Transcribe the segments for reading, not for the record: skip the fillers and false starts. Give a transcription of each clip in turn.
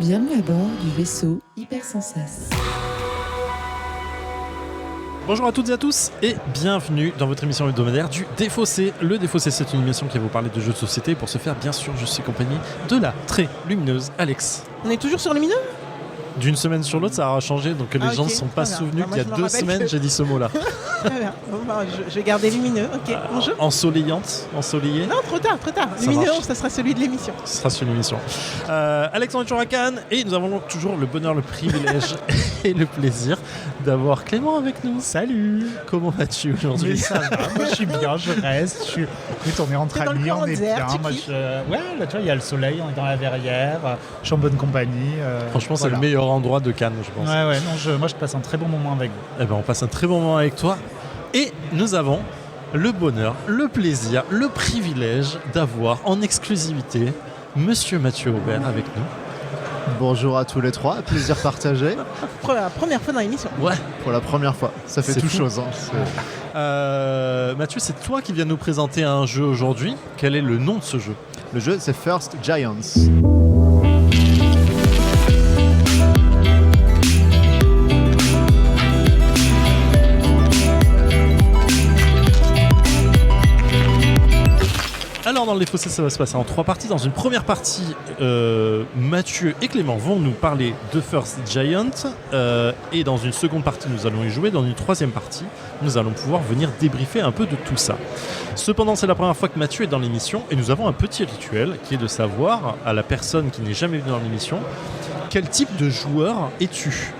Bienvenue à bord du vaisseau Hypersensas. Bonjour à toutes et à tous et bienvenue dans votre émission hebdomadaire du Défaussé. Le Défaussé, c'est une émission qui va vous parler de jeux de société. Pour ce faire, bien sûr, je suis accompagné de la très lumineuse Alex. On est toujours sur Lumineux ? D'une semaine sur l'autre, ça aura changé, donc les gens ne sont pas souvenus qu'il y a 2 semaines, j'ai dit ce mot-là. Très bien. Bon, bah, je vais garder Lumineux. Ok, bonjour. Ensoleillée. Non, trop tard. Ça Lumineux, marche. ça sera celui de l'émission. Ce sera sur l'émission. Alexandre est toujours à Cannes et nous avons toujours le bonheur, le privilège et le plaisir d'avoir Clément avec nous. Salut. Comment vas-tu aujourd'hui? Mais ça va, moi je suis bien, je reste. Écoute, on est entre T'es dans le amis, on est Corsair, bien. tu Moi, kiffes Ouais, là tu vois, il y a le soleil, on est dans la verrière, je suis en bonne compagnie. Franchement, c'est voilà. le meilleur endroit de Cannes, je pense. Ouais, non, moi je passe un très bon moment avec vous. Eh ben, on passe un très bon moment avec toi. Et nous avons le bonheur, le plaisir, le privilège d'avoir en exclusivité Monsieur Mathieu Aubert avec nous. Bonjour à tous les trois, plaisir partagé Pour la première fois dans l'émission. Ouais. pour la première fois. Ça fait C'est tout fou. chose. Hein. Mathieu, c'est toi qui viens nous présenter un jeu aujourd'hui. Quel est le nom de ce jeu? Le jeu, c'est First Giants. Alors dans le Défaussé, ça va se passer en 3 parties. Dans une première partie, Mathieu et Clément vont nous parler de First Giant. Et dans une seconde partie, nous allons y jouer. Dans une troisième partie, nous allons pouvoir venir débriefer un peu de tout ça. Cependant, c'est la première fois que Mathieu est dans l'émission. Et nous avons un petit rituel qui est de savoir, à la personne qui n'est jamais venue dans l'émission, quel type de joueur es-tu?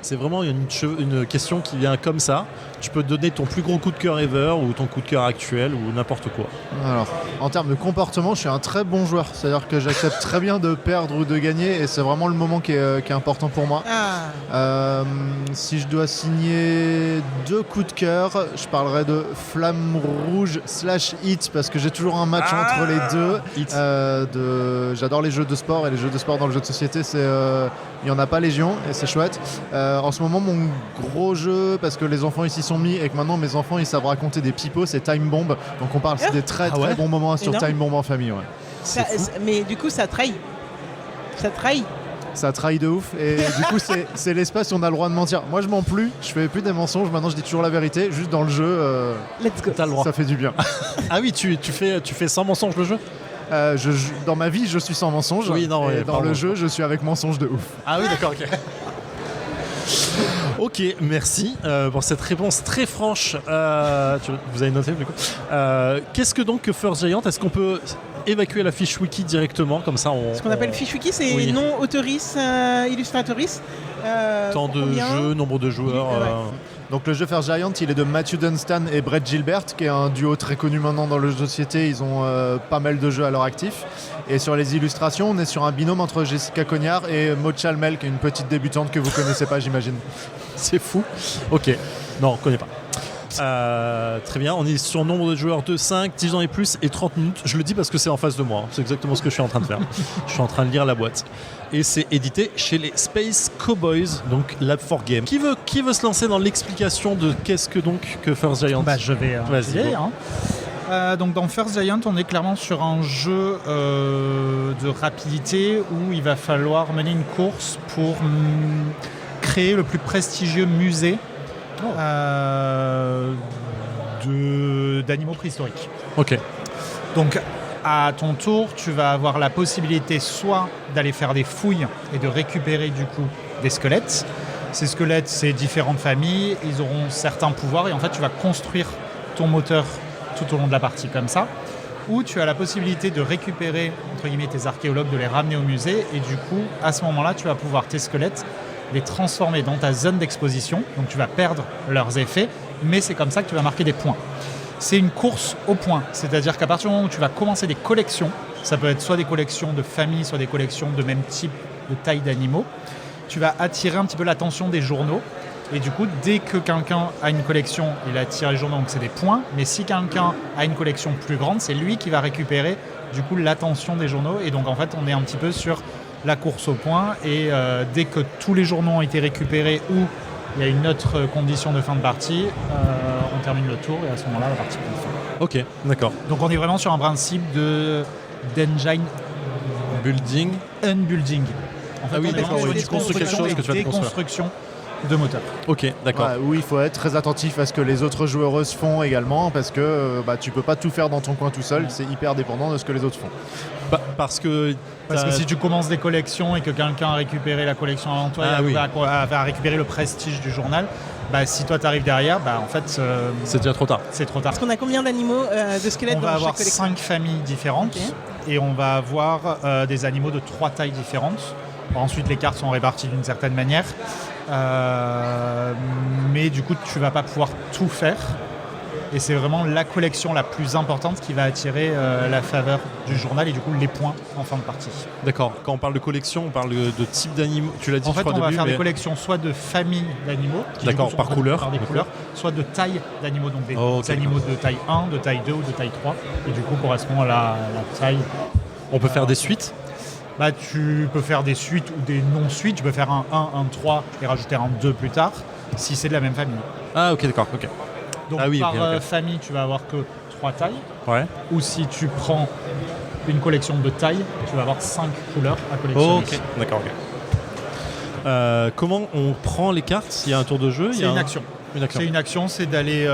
C'est vraiment une question qui vient comme ça. Tu peux donner ton plus gros coup de cœur ever ou ton coup de cœur actuel ou n'importe quoi. Alors, en termes de comportement, je suis un très bon joueur. C'est-à-dire que j'accepte très bien de perdre ou de gagner et c'est vraiment le moment qui est important pour moi. Si je dois signer 2 coups de cœur, je parlerai de Flamme Rouge / Hit parce que j'ai toujours un match entre les deux. Hit. J'adore les jeux de sport et les jeux de sport dans le jeu de société, il n'y en a pas légion et c'est chouette. En ce moment, mon gros jeu, parce que les enfants ici sont mis et que maintenant mes enfants ils savent raconter des pipeaux, c'est Time Bomb. Donc on parle, c'est des très ouais. bons moments sur Énorme. Time Bomb en famille. Ouais. Mais du coup, ça trahit. Ça trahit de ouf et du coup c'est l'espace où on a le droit de mentir. Moi je mens plus, je fais plus des mensonges, maintenant je dis toujours la vérité, juste dans le jeu Let's go. T'as le droit. ça fait du bien. Ah oui, tu fais sans mensonge le jeu? Dans ma vie je suis sans mensonge, Oui, non, et ouais, dans pardon. le jeu je suis avec mensonge de ouf. Ah oui, d'accord, ok. Ok, merci pour cette réponse très franche. Vous avez noté du coup. Qu'est-ce que donc que First Giant? Est-ce qu'on peut évacuer la fiche wiki directement comme ça Ce qu'on appelle fiche wiki, c'est Oui. nom, autrice, illustratrice. temps de combien jeu, nombre de joueurs. Ouais. Donc le jeu First Giant il est de Matthew Dunstan et Brett Gilbert qui est un duo très connu maintenant dans le jeu de société, ils ont pas mal de jeux à leur actif. Et sur les illustrations on est sur un binôme entre Jessica Cognard et Maud Chalmel qui est une petite débutante que vous connaissez pas j'imagine. C'est fou. Ok, non, on ne connaît pas. Très bien, on est sur nombre de joueurs de 5, 10 ans et plus et 30 minutes. Je le dis parce que c'est en face de moi, hein. C'est exactement ce que je suis en train de faire. Je suis en train de lire la boîte. Et c'est édité chez les Space Cowboys, donc Lab 4 Game. Qui veut se lancer dans l'explication de qu'est-ce que donc que First Giant? Je vais Vas-y, essayer, go. hein. Donc dans First Giant, on est clairement sur un jeu de rapidité où il va falloir mener une course pour créer le plus prestigieux musée d'animaux préhistoriques. Ok. Donc à ton tour, tu vas avoir la possibilité soit d'aller faire des fouilles et de récupérer du coup des squelettes. Ces squelettes, c'est différentes familles, ils auront certains pouvoirs et en fait tu vas construire ton moteur tout au long de la partie comme ça. Ou tu as la possibilité de récupérer entre guillemets tes archéologues, de les ramener au musée et du coup à ce moment-là tu vas pouvoir tes squelettes les transformer dans ta zone d'exposition, donc tu vas perdre leurs effets, mais c'est comme ça que tu vas marquer des points. C'est une course au point, c'est-à-dire qu'à partir du moment où tu vas commencer des collections, ça peut être soit des collections de famille, soit des collections de même type, de taille d'animaux, tu vas attirer un petit peu l'attention des journaux, et du coup, dès que quelqu'un a une collection, il attire les journaux, donc c'est des points, mais si quelqu'un a une collection plus grande, c'est lui qui va récupérer du coup l'attention des journaux, et donc en fait, on est un petit peu sur la course au point, et dès que tous les journaux ont été récupérés ou il y a une autre condition de fin de partie, on termine le tour et à ce moment-là la partie est finie. Ok, d'accord. Donc on est vraiment sur un principe d'engine Building. Unbuilding. En fait, Ah oui, on est d'accord, sur oui, une tu construis quelque construction chose et que tu vas déconstruire. déconstruction de moteur. Ok, d'accord. Ouais, où il faut être très attentif à ce que les autres joueuses font également, parce que tu peux pas tout faire dans ton coin tout seul, c'est hyper dépendant de ce que les autres font. Parce que si tu commences des collections et que quelqu'un a récupéré la collection avant toi et va récupérer le prestige du journal, si toi t'arrives derrière, en fait c'est déjà trop tard. C'est trop tard. Parce qu'on a combien d'animaux de squelettes On dans va chaque avoir collection? 5 familles différentes et on va avoir des animaux de 3 tailles différentes. Ensuite, les cartes sont réparties d'une certaine manière. Mais du coup, tu vas pas pouvoir tout faire. Et c'est vraiment la collection la plus importante qui va attirer la faveur du journal et du coup les points en fin de partie. D'accord. Quand on parle de collection, on parle de type d'animaux. Tu l'as dit, En fait, je crois, on au va début, faire des collections soit de familles d'animaux, qui du D'accord, coup sont par couleur. par des couleurs, soit de taille d'animaux, donc des ok, animaux de taille 1, de taille 2 ou de taille 3, et du coup correspond à la taille. On peut faire des suites. Tu peux faire des suites ou des non-suites, tu peux faire un 1, un 3 et rajouter un 2 plus tard, si c'est de la même famille. Ah ok, d'accord. Ok. Donc Ah oui, par ok. famille, tu vas avoir que 3 tailles. Ouais. Ou si tu prends une collection de tailles, tu vas avoir 5 couleurs à collectionner. Ok. D'accord. Ok. Comment on prend les cartes? Il y a un tour de jeu. C'est une action. C'est une action, c'est d'aller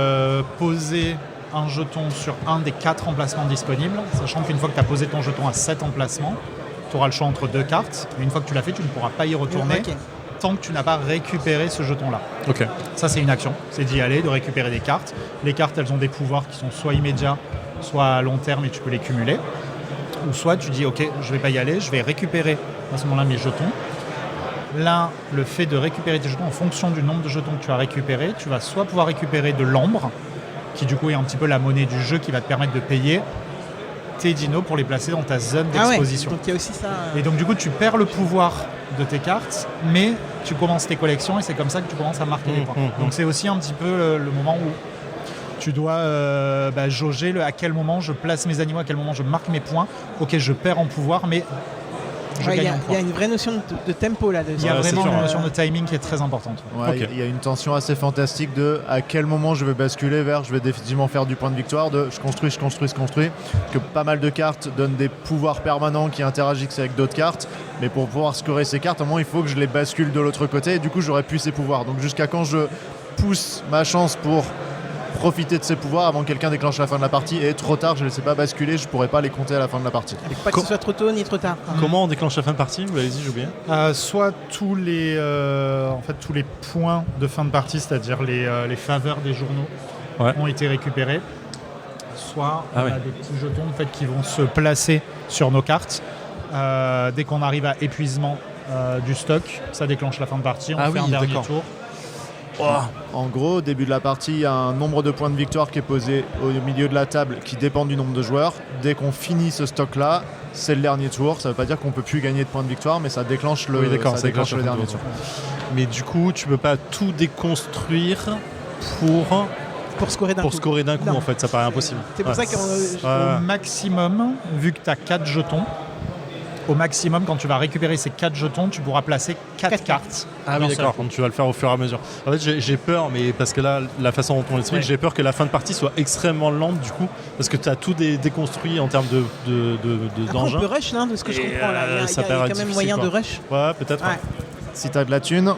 poser un jeton sur un des 4 emplacements disponibles, sachant qu'une fois que tu as posé ton jeton à 7 emplacements, tu auras le choix entre 2 cartes. Et une fois que tu l'as fait, tu ne pourras pas y retourner tant que tu n'as pas récupéré ce jeton-là. Ok. Ça, c'est une action. C'est d'y aller, de récupérer des cartes. Les cartes, elles ont des pouvoirs qui sont soit immédiats, soit à long terme et tu peux les cumuler. Ou soit tu dis, ok, je vais pas y aller, je vais récupérer à ce moment-là mes jetons. Là, le fait de récupérer tes jetons en fonction du nombre de jetons que tu as récupérés, tu vas soit pouvoir récupérer de l'ambre, qui du coup est un petit peu la monnaie du jeu qui va te permettre de payer tes dinos pour les placer dans ta zone d'exposition. Donc il y a aussi ça. Et donc du coup tu perds le pouvoir de tes cartes, mais tu commences tes collections et c'est comme ça que tu commences à marquer des points. Donc c'est aussi un petit peu le moment où tu dois jauger à quel moment je place mes animaux, à quel moment je marque mes points. Ok, je perds en pouvoir, mais je gagne en points. Il y a une vraie notion de tempo là-dessus. Il y a vraiment une notion de timing qui est très importante. Ouais, il y a une tension assez fantastique de à quel moment je vais basculer vers je vais définitivement faire du point de victoire, de je construis, que pas mal de cartes donnent des pouvoirs permanents qui interagissent avec d'autres cartes, mais pour pouvoir scorer ces cartes, à un moment il faut que je les bascule de l'autre côté et du coup j'aurai plus ces pouvoirs. Donc jusqu'à quand je pousse ma chance pour profiter de ses pouvoirs avant que quelqu'un déclenche la fin de la partie et trop tard je ne les sais pas basculer, je pourrais pas les compter à la fin de la partie. Il ne faut pas que ce soit trop tôt ni trop tard. Comment on déclenche la fin de partie? Vous l'avez dit, j'ai oublié. Soit tous les points de fin de partie, c'est-à-dire les faveurs des journaux, ont été récupérés. Soit on a des petits jetons en fait, qui vont se placer sur nos cartes. Dès qu'on arrive à épuisement du stock, ça déclenche la fin de partie. On fait un dernier tour. En gros, au début de la partie, il y a un nombre de points de victoire qui est posé au milieu de la table qui dépend du nombre de joueurs. Dès qu'on finit ce stock-là, c'est le dernier tour. Ça ne veut pas dire qu'on ne peut plus gagner de points de victoire, mais ça déclenche le dernier tour. Mais du coup, tu ne peux pas tout déconstruire pour scorer d'un coup, en fait. Ça paraît impossible. C'est pour ça qu'au maximum, vu que tu as 4 jetons, au maximum, quand tu vas récupérer ces 4 jetons, tu pourras placer 4 cartes. Ah oui, d'accord, quand tu vas le faire au fur et à mesure. En fait, j'ai peur, mais parce que là, la façon dont on l'explique, j'ai peur que la fin de partie soit extrêmement lente, du coup, parce que tu as tout déconstruit en termes d'engins. On peut rush, de ce que je comprends. Là. Il y a quand même moyen de rush. Ouais, peut-être. Ouais. Si tu as de la thune,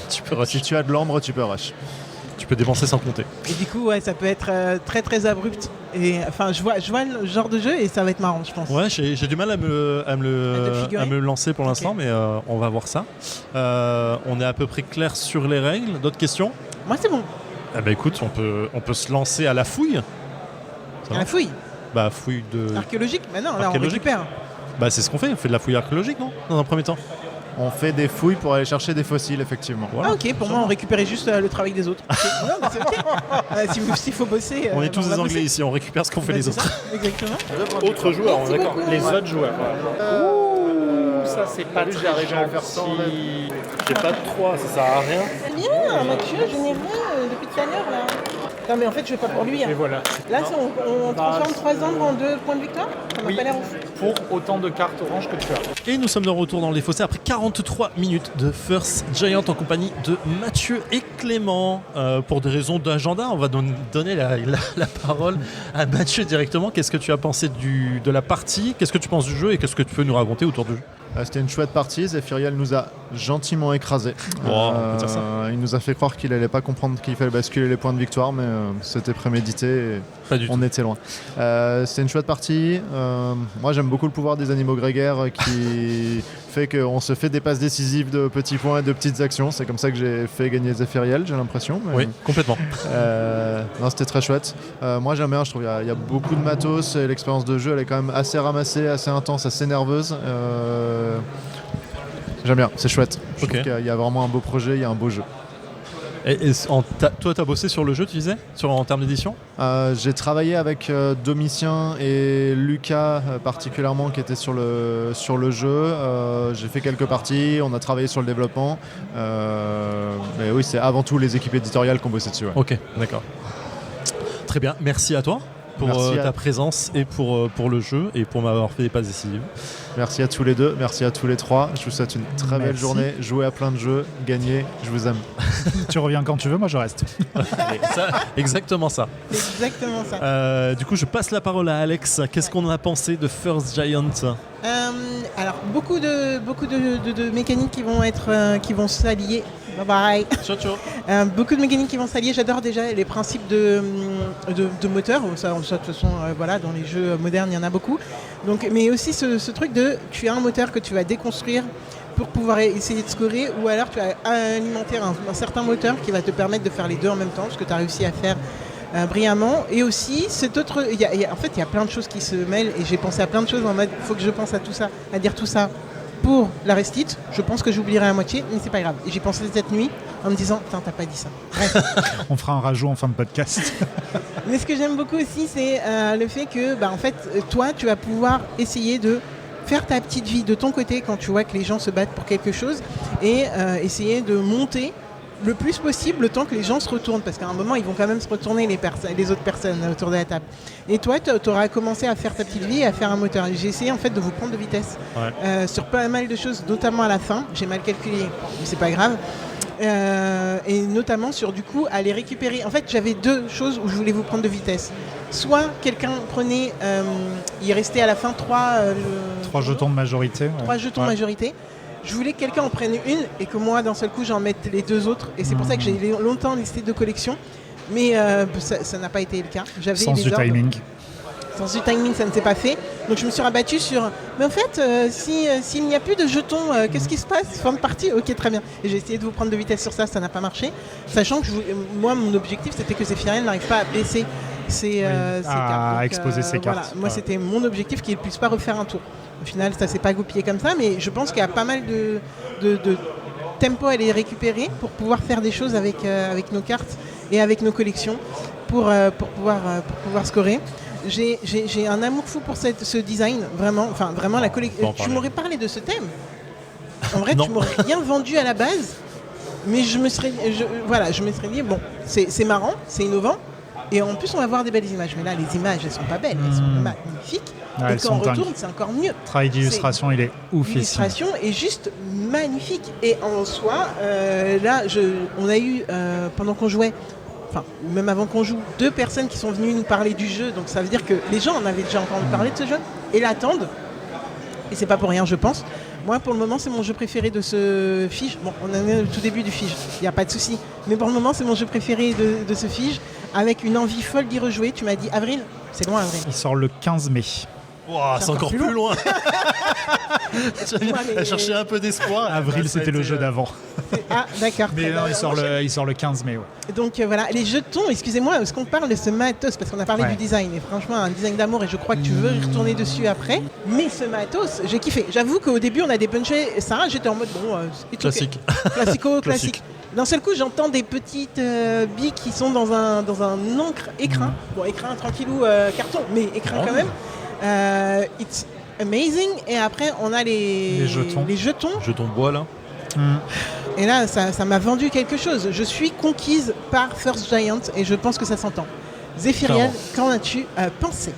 tu peux rush. Si tu as de l'ambre, tu peux rush. Tu peux dépenser sans compter. Et du coup, ça peut être très très abrupt. Et enfin, je vois le genre de jeu et ça va être marrant, je pense. Ouais, j'ai du mal à me lancer pour l'instant, mais on va voir ça. On est à peu près clair sur les règles. D'autres questions? Moi, c'est bon. Eh ben, écoute, on peut se lancer à la fouille. À la fouille? Fouille de... Archéologique? Non, là, on récupère. C'est ce qu'on fait. On fait de la fouille archéologique, non? Dans un premier temps. On fait des fouilles pour aller chercher des fossiles, effectivement. Voilà. Ah ok, pour moi on récupérait juste le travail des autres. Non, mais c'est ok. S'il faut bosser... on est tous des Anglais ici, on récupère ce qu'on fait les autres. Ça, exactement. Autres joueurs, on est d'accord. Les autres joueurs. Ça c'est pas très gentil. J'ai pas de 3, ça sert à rien. C'est bien, Mathieu, je n'ai rien depuis tout à l'heure là. Non mais en fait je vais pas pour lui. Et voilà. Là on transforme 3 ombres en 2 points de victoire. Ça m'a pas l'air ouf. pour autant de cartes oranges que tu as. Et nous sommes de retour dans les fossés après 43 minutes de First Giant en compagnie de Mathieu et Clément. Pour des raisons d'agenda, on va donner la parole à Mathieu directement. Qu'est-ce que tu as pensé de la partie? Qu'est-ce que tu penses du jeu et qu'est-ce que tu peux nous raconter autour du jeu? C'était une chouette partie. Zéphiriel nous a gentiment écrasés. On peut dire ça. Il nous a fait croire qu'il allait pas comprendre qu'il fallait basculer les points de victoire, mais c'était prémédité et Pas du tout. on était loin. C'était une chouette partie. Moi, j'aime beaucoup le pouvoir des animaux grégaires qui fait qu'on se fait des passes décisives de petits points et de petites actions. C'est comme ça que j'ai fait gagner Zéphiriel, j'ai l'impression. Mais Oui, complètement. non, c'était très chouette. Moi, j'aime bien. Je trouve qu'il y a beaucoup de matos et l'expérience de jeu, elle est quand même assez ramassée, assez intense, assez nerveuse. J'aime bien, c'est chouette. Je trouve qu'il y a vraiment un beau projet, il y a un beau jeu. Toi, tu as bossé sur le jeu, tu disais, en termes d'édition? J'ai travaillé avec Domitien et Lucas particulièrement qui étaient sur le jeu. J'ai fait quelques parties, on a travaillé sur le développement. Mais oui, c'est avant tout les équipes éditoriales qui ont bossé dessus. Ouais. Ok, d'accord. Très bien, merci à toi pour ta présence et pour le jeu et pour m'avoir fait des passes décisives. Merci à tous les deux, merci à tous les trois. Je vous souhaite une très belle journée. Jouez à plein de jeux, gagnez, je vous aime. Tu reviens quand tu veux, moi je reste. Allez, exactement ça. Exactement ça. Du coup, je passe la parole à Alex. Qu'est-ce qu'on a pensé de First Giant? Alors, beaucoup de mécaniques qui vont s'allier. Bye bye. Ciao, ciao. Beaucoup de mécaniques qui vont s'allier. J'adore déjà les principes de moteur. Ça, de toute façon, voilà, dans les jeux modernes, il y en a beaucoup. Donc, mais aussi ce truc de tu as un moteur que tu vas déconstruire pour pouvoir essayer de scorer, ou alors tu vas alimenter un certain moteur qui va te permettre de faire les deux en même temps, ce que tu as réussi à faire brillamment. Et aussi, en fait, il y a plein de choses qui se mêlent et j'ai pensé à plein de choses en mode il faut que je pense à tout ça, à dire tout ça. Pour la restite, je pense que j'oublierai à moitié, mais c'est pas grave. Et j'ai pensé cette nuit en me disant, putain, t'as pas dit ça. Bref. On fera un rajout en fin de podcast. Mais ce que j'aime beaucoup aussi, c'est le fait que, en fait, toi, tu vas pouvoir essayer de faire ta petite vie de ton côté quand tu vois que les gens se battent pour quelque chose et essayer de monter le plus possible le temps que les gens se retournent, parce qu'à un moment ils vont quand même se retourner les autres personnes autour de la table. Et toi tu auras commencé à faire ta petite vie et à faire un moteur. J'ai essayé en fait de vous prendre de vitesse sur pas mal de choses, notamment à la fin, j'ai mal calculé mais c'est pas grave, et notamment sur du coup aller récupérer. En fait j'avais deux choses où je voulais vous prendre de vitesse. Soit quelqu'un prenait, il restait à la fin 3 jetons de majorité. 3 jetons de majorité. Je voulais que quelqu'un en prenne une et que moi, d'un seul coup, j'en mette les deux autres. Et c'est pour ça que j'ai longtemps listé 2 collections. Mais ça n'a pas été le cas. Sans du timing. Sans du timing, ça ne s'est pas fait. Donc je me suis rabattue sur... Mais en fait, s'il n'y a plus de jetons, qu'est-ce qui se passe? Fin de partie? Ok, très bien. Et j'ai essayé de vous prendre de vitesse sur ça, ça n'a pas marché. Sachant que moi, mon objectif, c'était que Zéphiriel n'arrive pas à baisser ses cartes. Donc, exposer ses cartes. Voilà. Moi, c'était mon objectif qu'il ne puisse pas refaire un tour. Au final, ça s'est pas goupillé comme ça, mais je pense qu'il y a pas mal de tempo à les récupérer pour pouvoir faire des choses avec nos cartes et avec nos collections pour pouvoir scorer. J'ai un amour fou pour ce design, vraiment la collection. Tu m'aurais parlé de ce thème. En vrai, tu m'aurais rien vendu à la base, mais je me serais dit bon, c'est marrant, c'est innovant, et en plus on va voir des belles images. Mais là, les images, elles sont pas belles, elles sont magnifiques. Et quand on retourne, c'est encore mieux. Le travail d'illustration, il est oufissime. L'illustration est juste magnifique. Et en soi, là, on a eu, pendant qu'on jouait, enfin, même avant qu'on joue, 2 personnes qui sont venues nous parler du jeu. Donc ça veut dire que les gens en avaient déjà entendu parler de ce jeu et l'attendent. Et c'est pas pour rien, je pense. Moi, pour le moment, c'est mon jeu préféré de ce Fige. Bon, on en est au tout début du Fige, il n'y a pas de souci. Mais pour le moment, c'est mon jeu préféré de ce Fige, avec une envie folle d'y rejouer. Tu m'as dit avril? C'est loin, avril. Il sort le 15 mai. Wow, c'est encore plus loin. Elle cherchait un peu d'espoir. Avril, c'était le jeu d'avant. Ah, d'accord. Mais non, il sort le 15 mai. Ouais. Donc voilà, les jetons, excusez-moi, est-ce qu'on parle de ce matos? Parce qu'on a parlé du design, et franchement, un design d'amour, et je crois que tu veux y retourner dessus après. Mais ce matos, j'ai kiffé. J'avoue qu'au début, on a dépunché ça, j'étais en mode, bon, classique. Classique. D'un seul coup, j'entends des petites billes qui sont dans un encre écrin. Bon, écrin tranquillou, carton, mais écrin quand même. It's amazing. Et après, on a les jetons. Jetons bois, là. Et là, ça m'a vendu quelque chose. Je suis conquise par First Giant et je pense que ça s'entend. Zéphiriel, qu'en as-tu pensé?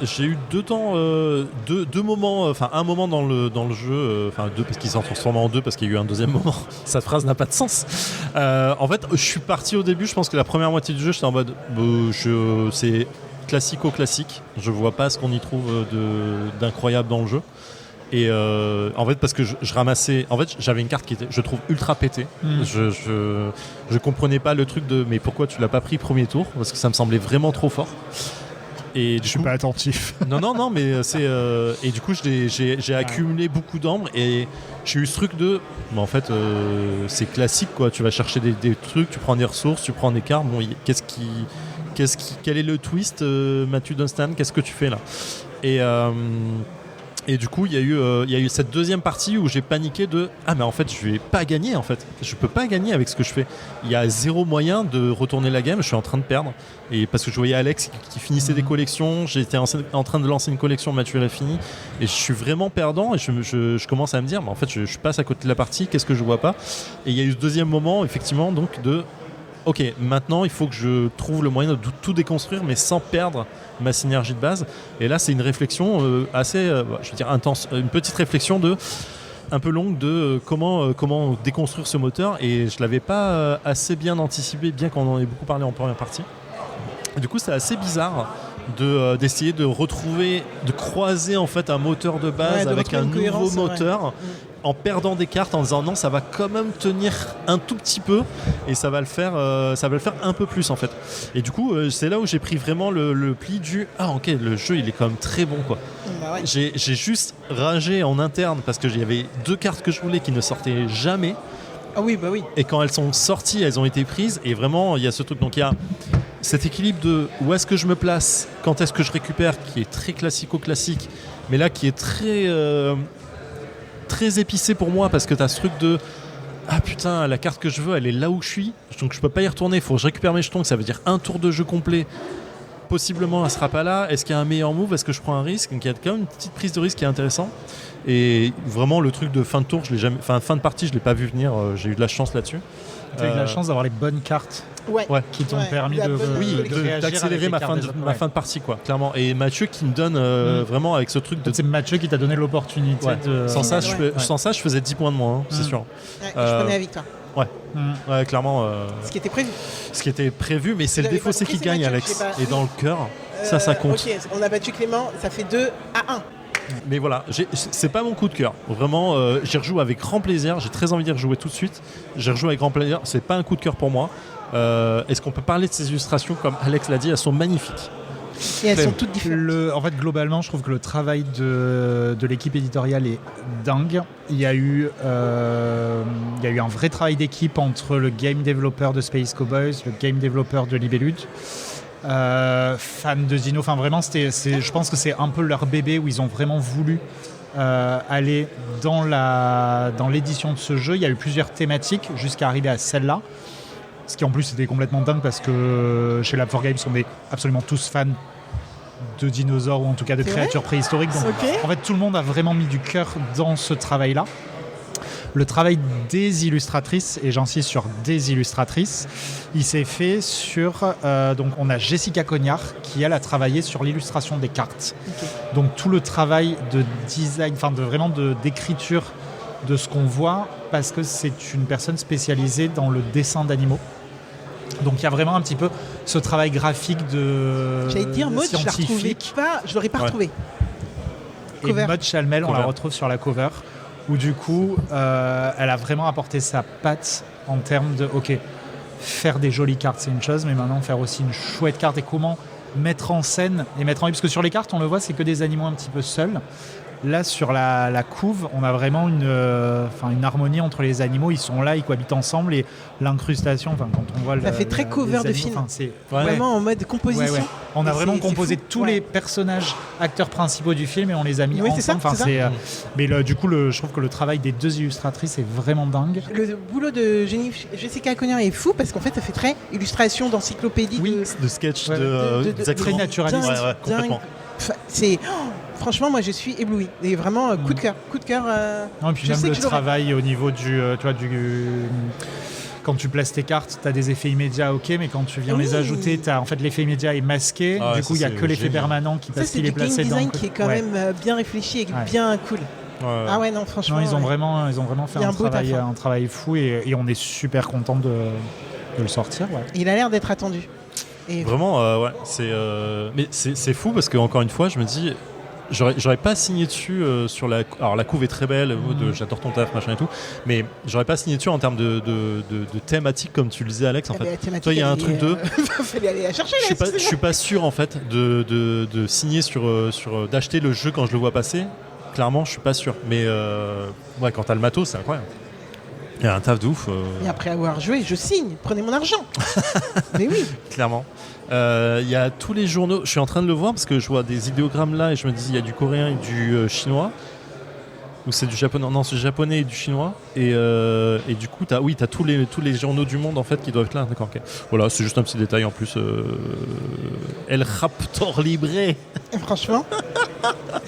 J'ai eu deux moments, enfin un moment dans le jeu, enfin deux parce qu'ils s'en transforment en deux parce qu'il y a eu un deuxième moment. Cette phrase n'a pas de sens. En fait, je suis parti au début. Je pense que la première moitié du jeu, j'étais en mode, c'est classico-classique. Je vois pas ce qu'on y trouve d'incroyable dans le jeu. Et en fait, parce que je ramassais. En fait, j'avais une carte qui était, je trouve, ultra pétée. Je comprenais pas le truc de mais pourquoi tu l'as pas pris premier tour, parce que ça me semblait vraiment trop fort. Et je suis pas attentif. Non, mais c'est. Et du coup, j'ai accumulé beaucoup d'ambre et j'ai eu ce truc de. Mais en fait, c'est classique quoi. Tu vas chercher des trucs, tu prends des ressources, tu prends des cartes. Bon, quel est le twist, Matthew Dunstan? Qu'est-ce que tu fais là? Et du coup, il y a eu cette deuxième partie où j'ai paniqué de mais en fait, je vais pas gagner en fait. Je peux pas gagner avec ce que je fais. Il y a zéro moyen de retourner la game. Je suis en train de perdre. Et parce que je voyais Alex qui finissait des collections, j'étais en train de lancer une collection, Mathieu l'a fini. Et je suis vraiment perdant. Et je commence à me dire, mais en fait, je passe à côté de la partie. Qu'est-ce que je vois pas? Et il y a eu ce deuxième moment, effectivement, donc de. Ok, maintenant il faut que je trouve le moyen de tout déconstruire, mais sans perdre ma synergie de base. Et là, c'est une réflexion assez, je veux dire, intense, une petite réflexion un peu longue de comment déconstruire ce moteur. Et je l'avais pas assez bien anticipé, bien qu'on en ait beaucoup parlé en première partie. Et du coup, c'est assez bizarre d'essayer de retrouver, de croiser en fait un moteur de base avec un nouveau moteur. En perdant des cartes, en disant non, ça va quand même tenir un tout petit peu et ça va le faire un peu plus en fait. Et du coup, c'est là où j'ai pris vraiment le pli du ok, le jeu il est quand même très bon quoi. Bah ouais. J'ai juste ragé en interne parce que il y avait deux cartes que je voulais qui ne sortaient jamais. Ah oui, bah oui. Et quand elles sont sorties, elles ont été prises et vraiment il y a ce truc, donc il y a cet équilibre de où est-ce que je me place, quand est-ce que je récupère, qui est très classico-classique, mais là qui est très épicé pour moi parce que t'as ce truc de putain, la carte que je veux elle est là où je suis, donc je peux pas y retourner, il faut que je récupère mes jetons, ça veut dire un tour de jeu complet, possiblement elle sera pas là, est-ce qu'il y a un meilleur move, est-ce que je prends un risque, donc il y a quand même une petite prise de risque qui est intéressant. Et vraiment le truc de fin de tour, fin de partie je l'ai pas vu venir, j'ai eu de la chance là-dessus. Tu as eu de la chance d'avoir les bonnes cartes qui t'ont permis d'accélérer ma fin de partie quoi, clairement. Et Mathieu qui me donne vraiment avec ce truc de. C'est Mathieu qui t'a donné l'opportunité de. Sans ça, je faisais 10 points de moins, c'est sûr. Je prenais la victoire. Ouais, clairement. Ce qui était prévu. Ce qui était prévu, mais c'est le défaut, c'est qu'il gagne, Alex. Et dans le cœur, ça compte. Ok, on a battu Clément, ça fait 2-1. Mais voilà, c'est pas mon coup de cœur. Vraiment, j'y rejoue avec grand plaisir. J'ai très envie d'y rejouer tout de suite. J'y rejoue avec grand plaisir. C'est pas un coup de cœur pour moi. Est-ce qu'on peut parler de ces illustrations? Comme Alex l'a dit, elles sont magnifiques. Et elles sont toutes différentes. En fait, globalement, je trouve que le travail de l'équipe éditoriale est dingue. Il y a eu un vrai travail d'équipe entre le game developer de Space Cowboys, le game developer de Libellude. Fan de Dino, enfin vraiment je pense que c'est un peu leur bébé où ils ont vraiment voulu aller dans l'édition de ce jeu. Il y a eu plusieurs thématiques jusqu'à arriver à celle-là, ce qui en plus était complètement dingue parce que chez Lab4Games on est absolument tous fans de dinosaures ou en tout cas de créatures préhistoriques, donc en fait tout le monde a vraiment mis du cœur dans ce travail-là. Le travail des illustratrices, et j'insiste sur des illustratrices, il s'est fait sur... donc on a Jessica Cognard qui elle a travaillé sur l'illustration des cartes. Donc tout le travail de design, enfin d'écriture de ce qu'on voit, parce que c'est une personne spécialisée dans le dessin d'animaux. Donc il y a vraiment un petit peu ce travail graphique de J'allais te dire, Maud, je l'aurais pas retrouvé. Et Maud Chalmel, on la retrouve sur la cover, où du coup, elle a vraiment apporté sa patte en termes de, faire des jolies cartes, c'est une chose, mais maintenant faire aussi une chouette carte et comment mettre en scène et mettre en vie, parce que sur les cartes, on le voit, c'est que des animaux un petit peu seuls. Là, sur la couve, on a vraiment une harmonie entre les animaux. Ils sont là, ils cohabitent ensemble et l'incrustation, quand on voit... Ça fait très cover de film. C'est vraiment en mode composition. Ouais. On a vraiment composé tous les personnages, acteurs principaux du film et on les a mis ensemble. Mais du coup, je trouve que le travail des deux illustratrices est vraiment dingue. Le boulot de Jessica Cognard est fou parce qu'en fait, ça fait très illustration d'encyclopédie. De sketch, très naturaliste. Complètement. C'est... Franchement, moi, je suis ébloui. Et vraiment, coup de cœur. Non, et puis même le travail au niveau du quand tu places tes cartes, tu as des effets immédiats, ok, mais quand tu viens les ajouter, en fait, l'effet immédiat est masqué. Du coup, il n'y a que l'effet permanent parce qu'il est placé dans... C'est du game design qui est quand même bien réfléchi et bien cool. Ouais. Ah ouais, non, franchement. Non, ils ont vraiment fait un travail fou et on est super content de le sortir. Ouais. Il a l'air d'être attendu. Et vraiment, ouais. Mais c'est fou parce que, encore une fois, je me dis. J'aurais pas signé dessus sur la... Alors la couve est très belle, j'adore ton taf, machin et tout, mais j'aurais pas signé dessus en termes de thématique comme tu le disais Alex en fait. Toi il y a un truc de... fallait aller la chercher. Je suis pas sûr en fait de signer sur d'acheter le jeu quand je le vois passer. Clairement je suis pas sûr, mais ouais, quand t'as le matos c'est incroyable. Il y a un taf de ouf. Et après avoir joué, je signe, prenez mon argent. Mais oui. Clairement. Il y a tous les journaux, je suis en train de le voir parce que je vois des idéogrammes là et je me dis il y a du coréen et du chinois. Ou c'est du japonais? Non, c'est du japonais et du chinois. Et du coup, t'as tous les journaux du monde en fait qui doivent être là. D'accord, ok. Voilà, c'est juste un petit détail en plus. El Raptor Libre. Franchement,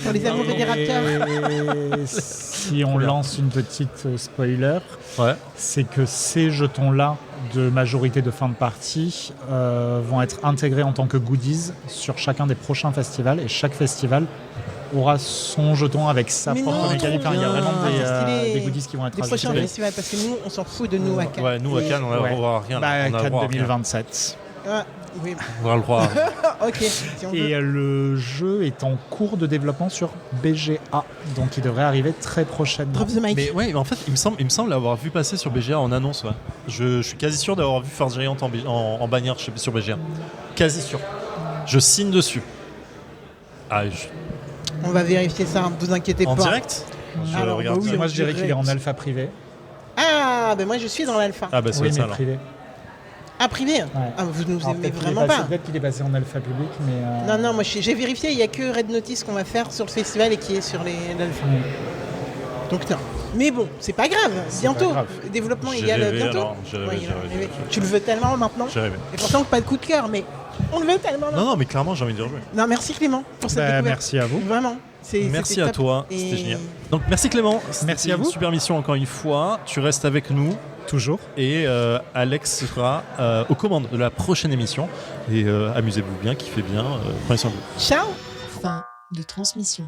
pour les amoureux des Raptors. Si on lance une petite spoiler, ouais. C'est que ces jetons-là de majorité de fin de partie vont être intégrés en tant que goodies sur chacun des prochains festivals. Et chaque festival aura son jeton avec sa propre mécanique. Il y a vraiment des goodies qui vont être ajoutés. Les prochains festivals, parce que nous, on s'en fout de nous à Cannes. Ouais, nous à Cannes, on n'aura rien. Cannes 2027. Oui. On aura le droit. Ok. Si on veut. Et le jeu est en cours de développement sur BGA, donc il devrait arriver très prochainement. Drop the mic. Mais ouais, en fait, il me semble l'avoir vu passer sur BGA en annonce. Ouais. Je suis quasi sûr d'avoir vu Force Giant en bannière sur BGA. Quasi sûr. Je signe dessus. On va vérifier ça, ne vous inquiétez en pas. En direct Alors, regarde. Oui, moi je dirais qu'il est en alpha privé. Ah, ben moi je suis dans l'alpha. Ah, bah c'est ça alors. Privé. Ah, privé. Ouais. Ah, vous nous aimez peut-être vraiment pas. Peut-être qu'il est passé en alpha public, mais... Non, moi j'ai vérifié, il n'y a que Red Notice qu'on va faire sur le festival et qui est sur l'alpha. Donc non. Mais bon, c'est pas grave, bientôt. Pas grave. Développement J'ai égal rêvé, bientôt. alors. J'ai rêvé. Tu le veux tellement maintenant. J'ai rêvé. Et pourtant pas de coup de cœur, mais on le veut tellement maintenant. Non, mais clairement, j'ai envie de rejouer. Non, merci Clément pour cette découverte. Merci à vous. Vraiment. Merci à top. toi, c'était génial. Donc merci Clément, merci à vous. Une super mission encore une fois. Tu restes avec nous. Toujours. Et Alex sera aux commandes de la prochaine émission. Et amusez-vous bien, kiffez bien, prenez soin de vous. Ciao. Fin de transmission.